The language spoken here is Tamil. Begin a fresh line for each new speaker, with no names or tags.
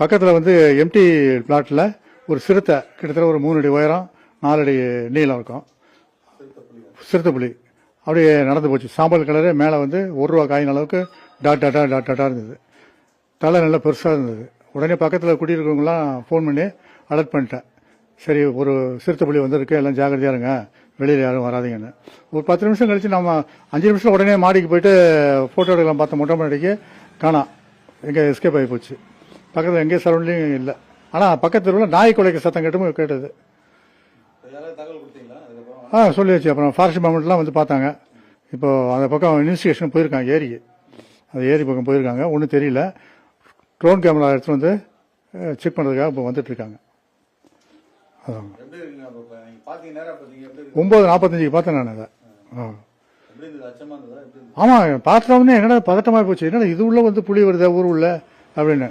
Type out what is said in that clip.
பக்கத்தில் வந்து எம்டி பிளாட்டில் ஒரு சிறுத்தை கிட்டத்தட்ட ஒரு 3 அடி உயரம் 4 அடி நீளம் இருக்கும். சிறுத்தை புலி அப்படியே நடந்து போச்சு. சாம்பல் கலரு, மேலே வந்து 1 ரூபா காயின் அளவுக்கு டாட் டாட்டா டாட் டாட்டா இருந்தது. தலை நல்லா பெருசாக இருந்தது. உடனே பக்கத்தில் குடியிருக்கவங்களாம் ஃபோன் பண்ணி அலர்ட் பண்ணிட்டேன். சரி, ஒரு சிறுத்தை புலி வந்திருக்கு, எல்லாம் ஜாக்கிரதையாக இருங்க, வெளியில் யாரும் வராதிங்கன்னு. ஒரு 10 நிமிஷம் கழிச்சு நம்ம 5 நிமிஷம் உடனே மாடிக்கு போயிட்டு ஃபோட்டோ எடுக்கலாம் பார்த்தோம். மொட்டை மாடிக்கு காணோம், எங்கே எஸ்கேப் ஆகி போச்சு. பக்கத்தில் எங்கேயும் சரௌண்டிங் இல்லை. ஆனால் பக்கத்து தெருவில் நாய் குலைக்க சத்தம் கேட்டது. சொல்லியாச்சு. அப்புறம் ஃபாரஸ்ட் டிபார்ட்மெண்ட்லாம் வந்து பார்த்தாங்க. இப்போ அந்த பக்கம் இன்வெஸ்டிகேஷன் போயிருக்காங்க, ஏரிக்கு. அது ஏரி பக்கம் போயிருக்காங்க, ஒன்றும் தெரியல. ட்ரோன் கேமரா எடுத்துகிட்டு வந்து செக் பண்ணுறதுக்காக இப்போ வந்துட்டு இருக்காங்க. 9:45 பார்த்தேன் நான் அதை. ஆமாம், பார்த்தோம்னே என்னடா பதட்டமாக போச்சு, என்னடா இது உள்ள வந்து புலி வருதா ஊர் உள்ள அப்படின்னு.